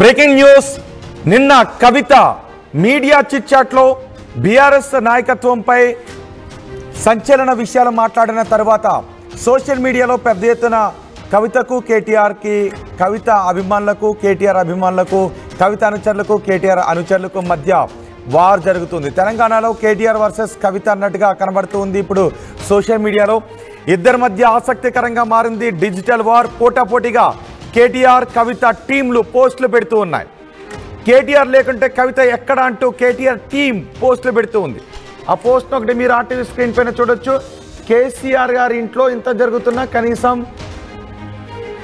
Breaking news నిన్న కవిత media చిట్చాట్లో BRS నాయకత్వంపై సంచలన విషయాలు మాట్లాడిన తర్వాత సోషల్ మీడియాలో పెద్ద ఎత్తున కవితకు కేటీఆర్కి కవిత అభిమానులకు కేటీఆర్ అభిమానులకు కవిత అనుచరులకు కేటీఆర్ అనుచరులకు మధ్య వార్ జరుగుతుంది. తెలంగాణలో కేటీఆర్ వర్సెస్ కవిత అన్నట్టుగా కనబడుతుంది. ఇప్పుడు సోషల్ మీడియాలో ఇద్దరి మధ్య ఆసక్తికరంగా మారింది. Digital war. పోటాపోటీగా కేటీఆర్ కవిత టీంలు పోస్టులు పెడుతూ ఉన్నాయి. కేటీఆర్ లేకుంటే కవిత ఎక్కడ అంటూ కేటీఆర్ టీం పోస్టులు పెడుతూ ఉంది. ఆ పోస్ట్ ఒకటి మీరు ఆర్టీవీ స్క్రీన్ పైన చూడొచ్చు. కేసీఆర్ గారి ఇంట్లో ఇంత జరుగుతున్నా కనీసం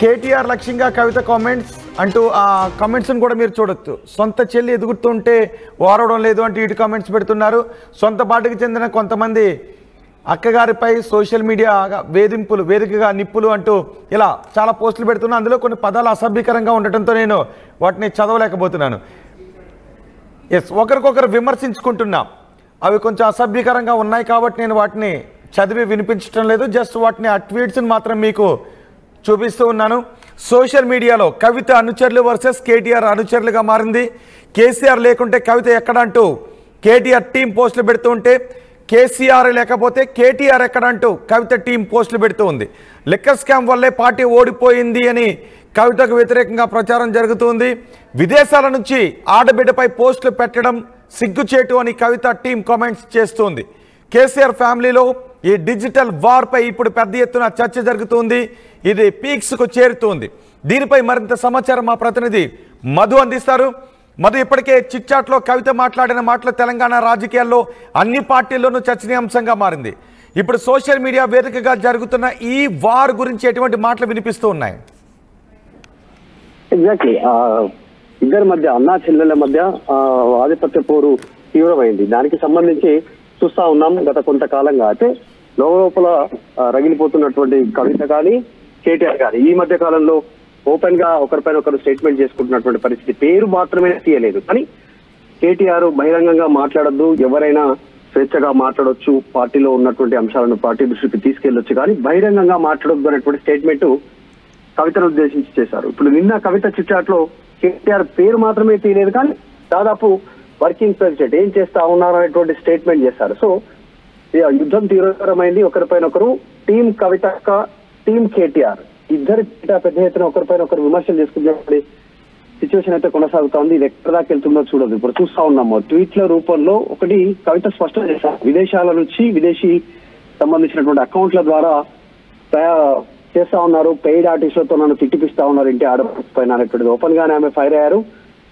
కేటీఆర్ లక్ష్యంగా కవిత కామెంట్స్ అంటూ ఆ కామెంట్స్ని కూడా మీరు చూడొచ్చు. సొంత చెల్లి ఎదుగుతుంటే వారవడం లేదు అంటూ ఇటు కామెంట్స్ పెడుతున్నారు. సొంత పార్టీకి చెందిన కొంతమంది అక్కగారిపై సోషల్ మీడియా వేదికగా నిప్పులు అంటూ ఇలా చాలా పోస్టులు పెడుతున్నా. అందులో కొన్ని పదాలు అసభ్యకరంగా ఉండటంతో నేను వాటిని చదవలేకపోతున్నాను. ఒకరికొకరు విమర్శించుకుంటున్నా. అవి కొంచెం అసభ్యకరంగా ఉన్నాయి కాబట్టి నేను వాటిని చదివి వినిపించడం లేదు. జస్ట్ వాటిని ఆ ట్వీట్స్ని మాత్రం మీకు చూపిస్తూ ఉన్నాను. సోషల్ మీడియాలో కవిత అనుచరులు వర్సెస్ కేటీఆర్ అనుచరులుగా మారింది. కేసీఆర్ లేకుంటే కవిత ఎక్కడంటూ కేటీఆర్ టీం పోస్టులు పెడుతూ ఉంటే కేసీఆర్ లేకపోతే కేటీఆర్ ఎక్కడంటూ కవిత టీం పోస్టులు పెడుతూ ఉంది. లిక్కర్ స్కామ్ వల్లే పార్టీ ఓడిపోయింది అని కవితకు వ్యతిరేకంగా ప్రచారం జరుగుతుంది. విదేశాల నుంచి ఆడబిడ్డపై పోస్టులు పెట్టడం సిగ్గుచేటు అని కవిత టీం కామెంట్స్ చేస్తుంది. కేసీఆర్ ఫ్యామిలీలో ఈ డిజిటల్ వార్పై ఇప్పుడు పెద్ద ఎత్తున చర్చ జరుగుతుంది. ఇది పీక్స్కు చేరుతుంది. దీనిపై మరింత సమాచారం మా ప్రతినిధి మధు అందిస్తారు. మధు, ఇప్పటికే చిట్చాట్లో కవిత మాట్లాడిన మాటలు తెలంగాణ రాజకీయాల్లో అన్ని పార్టీల్లోనూ చర్చనీయాంశంగా మారింది. ఇప్పుడు సోషల్ మీడియా వేదికగా జరుగుతున్న ఈ వార్ గురించి ఎటువంటి మాటలు వినిపిస్తూ ఉన్నాయి? ఎగ్జాక్ట్లీ ఇద్దరి మధ్య అన్నా చెల్లెల మధ్య ఆధిపత్య పోరు తీవ్రమైంది. దానికి సంబంధించి చూస్తా ఉన్నాం గత కొంతకాలంగా. అయితే లోపల రగిలిపోతున్నటువంటి కవిత కానీ కేటీఆర్ కానీ ఈ మధ్య కాలంలో ఓపెన్ గా ఒకరిపైన ఒకరు స్టేట్మెంట్ చేసుకుంటున్నటువంటి పరిస్థితి. పేరు మాత్రమే తీయలేదు, కానీ కేటీఆర్ బహిరంగంగా మాట్లాడద్దు, ఎవరైనా స్వేచ్ఛగా మాట్లాడొచ్చు, పార్టీలో ఉన్నటువంటి అంశాలను పార్టీ దృష్టికి తీసుకెళ్లొచ్చు, కానీ బహిరంగంగా మాట్లాడొద్దు అనేటువంటి స్టేట్మెంట్ కవితను ఉద్దేశించి చేశారు. ఇప్పుడు నిన్న కవిత చిట్చాట్లో కేటీఆర్ పేరు మాత్రమే తీయలేదు, కానీ దాదాపు వర్కింగ్ ప్రెసిడెంట్ ఏం చేస్తా ఉన్నారు అనేటువంటి స్టేట్మెంట్ చేశారు. సో యుద్ధం తీవ్రతరమైంది. ఒకరిపైన ఒకరు టీం కవిత టీం కేటీఆర్ ఇద్దరు పెద్ద ఎత్తున ఒకరిపైన ఒకరు విమర్శలు చేసుకునే సిచ్యువేషన్ అయితే కొనసాగుతోంది. ఇది ఎక్కడ దాకా వెళ్తుందో చూడదు. ఇప్పుడు చూస్తా ఉన్నాము ట్వీట్ల రూపంలో. ఒకటి కవిత స్పష్టం చేశారు, విదేశాల నుంచి విదేశీ సంబంధించినటువంటి అకౌంట్ల ద్వారా చేస్తా ఉన్నారు, పెయిడ్ ఆర్టిస్టులతో నన్ను తిట్టిపిస్తా ఉన్నారు ఇంటి ఆడపైన అనేటువంటిది ఓపెన్ గానే ఆమె ఫైర్ అయ్యారు.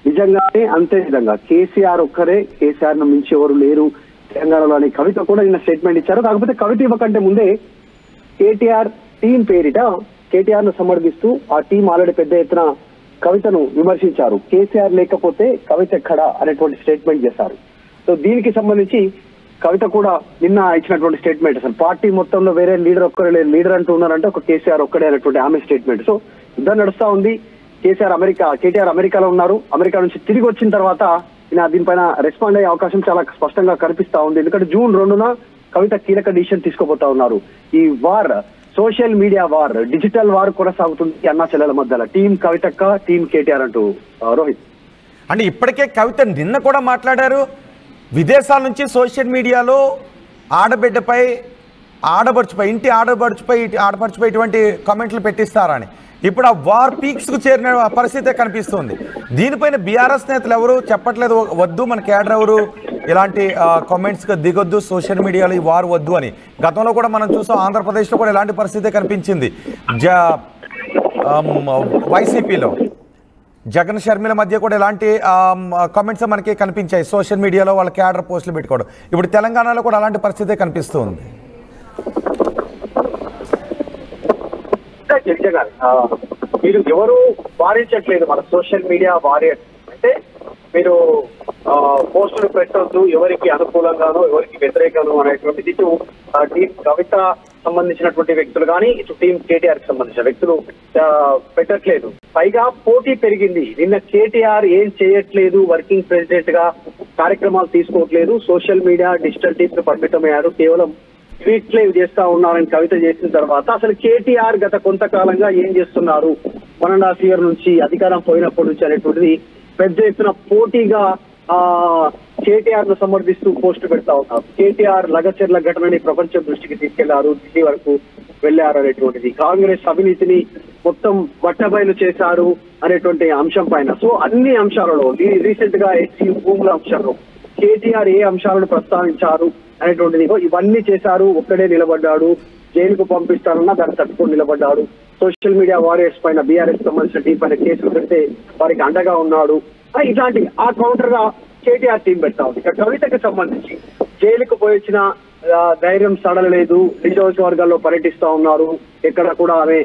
నిజంగానే అంతే విధంగా కేసీఆర్ ఒక్కరే, కేసీఆర్ ను మించి ఎవరు లేరు తెలంగాణలో అని కవిత కూడా నిన్న స్టేట్మెంట్ ఇచ్చారు. కాకపోతే కవిత ఇవ్వకంటే ముందే కేటీఆర్ టీం పేరిట కేటీఆర్ ను సమర్థిస్తూ ఆ టీం ఆల్రెడీ పెద్ద ఎత్తున కవితను విమర్శించారు. కేసీఆర్ లేకపోతే కవిత ఎక్కడా అనేటువంటి స్టేట్మెంట్ చేశారు. సో దీనికి సంబంధించి కవిత కూడా నిన్న ఇచ్చినటువంటి స్టేట్మెంట్, అసలు పార్టీ మొత్తంలో వేరే లీడర్ ఒక్కరే లేదు, లీడర్ అంటూ ఉన్నారంటే ఒక కేసీఆర్ ఒక్కడే అనేటువంటి ఆమె స్టేట్మెంట్. సో యుద్ధం నడుస్తా ఉంది. కేటీఆర్ అమెరికాలో ఉన్నారు. అమెరికా నుంచి తిరిగి వచ్చిన తర్వాత దీనిపైన రెస్పాండ్ అయ్యే అవకాశం చాలా స్పష్టంగా కనిపిస్తా ఉంది. ఎందుకంటే జూన్ 2న కవిత కీలక డిసిషన్ తీసుకోబోతా ఉన్నారు. ఈ war, social media war, digital war కొనసాగుతుంది అన్నా చెల్లెల మధ్యలో. టీం కవితక్క, టీం కేటీఆర్ అంటూ. రోహిత్, అంటే ఇప్పటికే కవిత నిన్న కూడా మాట్లాడారు. విదేశాల నుంచి సోషల్ మీడియాలో ఆడబిడ్డపై ఇంటి ఆడపడుచుపై ఇటువంటి కామెంట్లు పెట్టిస్తారని ఇప్పుడు ఆ వార్ పీక్స్కు చేరిన పరిస్థితే కనిపిస్తుంది. దీనిపైన బీఆర్ఎస్ నేతలు ఎవరు చెప్పట్లేదు, వద్దు మన కేడర్ ఎవరు ఇలాంటి కామెంట్స్కి దిగొద్దు, సోషల్ మీడియాలో ఈ వార్ వద్దు అని. గతంలో కూడా మనం చూసాం, ఆంధ్రప్రదేశ్లో కూడా ఇలాంటి పరిస్థితే కనిపించింది. వైసీపీలో జగన్ షర్మిల మధ్య కూడా ఇలాంటి కామెంట్స్ మనకి కనిపించాయి. సోషల్ మీడియాలో వాళ్ళ కేడర్ పోస్టులు పెట్టుకోవడం. ఇప్పుడు తెలంగాణలో కూడా అలాంటి పరిస్థితే కనిపిస్తుంది. మీరు ఎవరు వారించట్లేదు మన సోషల్ మీడియా వారియర్ అంటే, మీరు పోస్టులు పెట్టొద్దు ఎవరికి అనుకూలంగానో ఎవరికి వ్యతిరేకంగానో అనేటువంటిది ఇటు టీం కవిత సంబంధించినటువంటి వ్యక్తులు కానీ ఇటు టీం కేటీఆర్ కి సంబంధించిన వ్యక్తులు పెట్టట్లేదు. పైగా పోటీ పెరిగింది. నిన్న కేటీఆర్ ఏం చేయట్లేదు, వర్కింగ్ ప్రెసిడెంట్ గా కార్యక్రమాలు తీసుకోవట్లేదు, సోషల్ మీడియా డిజిటల్ టీమ్స్ పరిమితమయ్యారు, కేవలం ట్వీట్లే చేస్తా ఉన్నారని కవిత చేసిన తర్వాత అసలు కేటీఆర్ గత కొంతకాలంగా ఏం చేస్తున్నారు, 1.5 years నుంచి అధికారం పోయినప్పటి నుంచి అనేటువంటిది పెద్ద ఎత్తున పోటీగా కేటీఆర్ ను సమర్థిస్తూ పోస్టు పెడతా ఉన్నారు. కేటీఆర్ లగచర్ల ఘటనని ప్రపంచం దృష్టికి తీసుకెళ్లారు, ఢిల్లీ వరకు వెళ్లారు అనేటువంటిది, కాంగ్రెస్ అవినీతిని మొత్తం బట్టబయలు చేశారు అనేటువంటి అంశం పైన. సో అన్ని అంశాలలో రీసెంట్ గా ఎస్సీ భూముల అంశంలో కేటీఆర్ ఏ అంశాలను ప్రస్తావించారు అనేటువంటిది, ఇవన్నీ చేశారు. ఒక్కడే నిలబడ్డాడు, జైలుకు పంపిస్తారన్నా దాన్ని తట్టుకొని నిలబడ్డాడు. సోషల్ మీడియా వారియర్స్ పైన బీఆర్ఎస్ సంబంధించిన టీం పైన కేసులు పెడితే వారికి అండగా ఉన్నాడు. ఇట్లాంటి ఆ కౌంటర్ గా కేటీఆర్ టీం పెడతా ఉంది. ఇక కవితకు సంబంధించి జైలుకు పోయి వచ్చిన ధైర్యం సడలలేదు, నియోజకవర్గాల్లో పర్యటిస్తా ఉన్నారు, ఎక్కడ కూడా ఆమె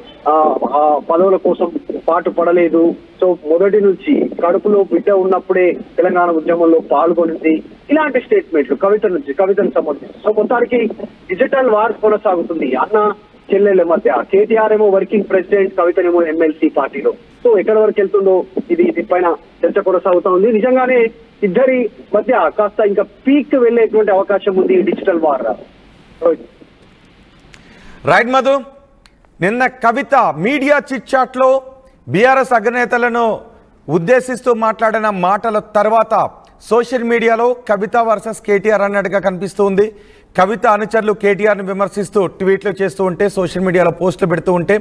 పదవుల కోసం పాటు పడలేదు. సో మొదటి నుంచి కడుపులో బిడ్డ ఉన్నప్పుడే తెలంగాణ ఉద్యమంలో పాల్గొనింది. ఇలాంటి స్టేట్మెంట్లు కవితను సంబంధించి. సో మొత్తానికి డిజిటల్ వార్ కొనసాగుతుంది అన్న చెల్లెళ్ళ మధ్య. కేటీఆర్ ఏమో వర్కింగ్ ప్రెసిడెంట్, కవితనేమో ఎమ్మెల్సీ పార్టీలో. సో ఎక్కడి వరకు వెళ్తుందో ఇది పైన చర్చ కొనసాగుతా ఉంది. నిజంగానే ఇద్దరి మధ్య కాస్త ఇంకా పీక్ వెళ్ళేటువంటి అవకాశం ఉంది డిజిటల్ వార్. రైట్ మధు, నిన్న కవిత మీడియా చిట్ చాట్ లో బీఆర్ఎస్ అగ్రనేతలను ఉద్దేశిస్తూ మాట్లాడిన మాటల తర్వాత సోషల్ మీడియాలో కవిత వర్సెస్ కేటీఆర్ అన్నట్టుగా కనిపిస్తుంది. కవిత అనుచరులు కేటీఆర్ని విమర్శిస్తూ ట్వీట్లు చేస్తూ ఉంటే, సోషల్ మీడియాలో పోస్టులు పెడుతూ ఉంటే,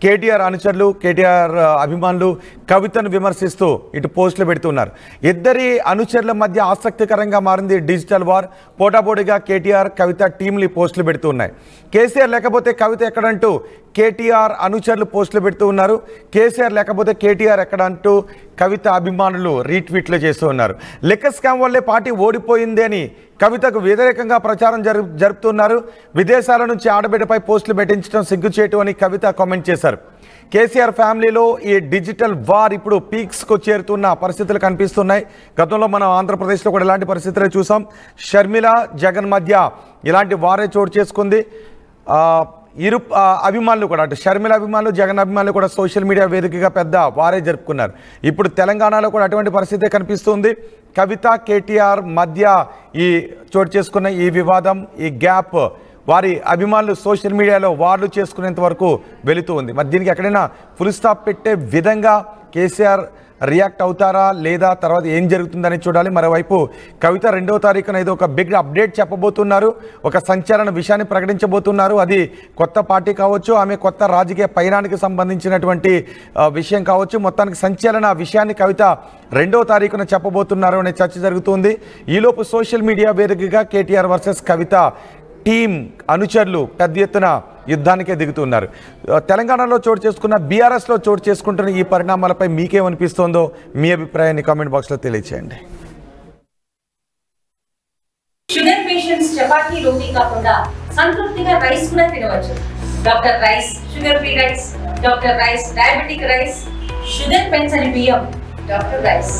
కేటీఆర్ అనుచరులు కేటీఆర్ అభిమానులు కవితను విమర్శిస్తూ ఇటు పోస్టులు పెడుతున్నారు. ఇద్దరి అనుచరుల మధ్య ఆసక్తికరంగా మారింది డిజిటల్ వార్. పోటాపోటీగా కేటీఆర్ కవిత టీంలు పోస్టులు పెడుతూ ఉన్నాయి. కేసీఆర్ లేకపోతే కవిత ఎక్కడంటూ కేటీఆర్ అనుచరులు పోస్టులు పెడుతూ ఉన్నారు. కేసీఆర్ లేకపోతే కేటీఆర్ ఎక్కడ అంటూ కవిత అభిమానులు రీట్వీట్లు చేస్తూ ఉన్నారు. లిక్కర్ స్కామ్ వల్లే పార్టీ ఓడిపోయింది అని కవితకు వ్యతిరేకంగా ప్రచారం జరుపుతున్నారు. విదేశాల నుంచి ఆడబిడ్డపై పోస్టులు పెట్టించడం సిగ్గుచేటు అని కవిత కామెంట్ చేశారు. కేసీఆర్ ఫ్యామిలీలో ఈ డిజిటల్ వార్ ఇప్పుడు పీక్స్కు చేరుతున్న పరిస్థితులు కనిపిస్తున్నాయి. గతంలో మనం ఆంధ్రప్రదేశ్లో కూడా ఇలాంటి పరిస్థితులే చూసాం. షర్మిల జగన్ మధ్య ఇలాంటి వారే చోటు చేసుకుంది. ఇరు అభిమానులు కూడా, అటు షర్మిల అభిమానులు జగన్ అభిమానులు కూడా సోషల్ మీడియా వేదికగా పెద్ద వారే జరుపుకున్నారు. ఇప్పుడు తెలంగాణలో కూడా అటువంటి పరిస్థితే కనిపిస్తుంది. కవిత కేటీఆర్ మధ్య ఈ చోటు చేసుకున్న ఈ వివాదం, ఈ గ్యాప్ వారి అభిమానులు సోషల్ మీడియాలో వార్లు చేసుకునేంత వరకు వెళుతూ ఉంది. మరి దీనికి ఎక్కడైనా ఫుల్ స్టాప్ పెట్టే విధంగా కేసీఆర్ రియాక్ట్ అవుతారా లేదా, తర్వాత ఏం జరుగుతుందని చూడాలి. మరోవైపు కవిత 2వ తారీఖున ఏదో ఒక బిగ్ అప్డేట్ చెప్పబోతున్నారు, ఒక సంచలన విషయాన్ని ప్రకటించబోతున్నారు. అది కొత్త పార్టీ కావచ్చు, ఆమె కొత్త రాజకీయ పయనానికి సంబంధించినటువంటి విషయం కావచ్చు. మొత్తానికి సంచలన విషయాన్ని కవిత 2వ తారీఖున చెప్పబోతున్నారు అనే చర్చ జరుగుతుంది. ఈలోపు సోషల్ మీడియా వేదికగా కేటీఆర్ వర్సెస్ కవిత టీం అనుచరులు పెద్ద ఎత్తున యుద్ధానికే దిగుతున్నారు. తెలంగాణలో చోటు చేసుకున్న బీఆర్ఎస్లో చోటు చేసుకుంటున్న ఈ పరిణామాలపై మీకేమనిపిస్తోందో మీ అభిప్రాయాన్ని కామెంట్ బాక్స్లో తెలియచేయండి. షుగర్ పేషెంట్స్ చపాతీ రోటీ కాకుండా సంతృప్తిగా రైస్ కూడా తినవచ్చు. Doctor rice, sugar free rice, doctor rice diabetic rice, sugar పెంచని బియ్యం, డాక్టర్ రైస్.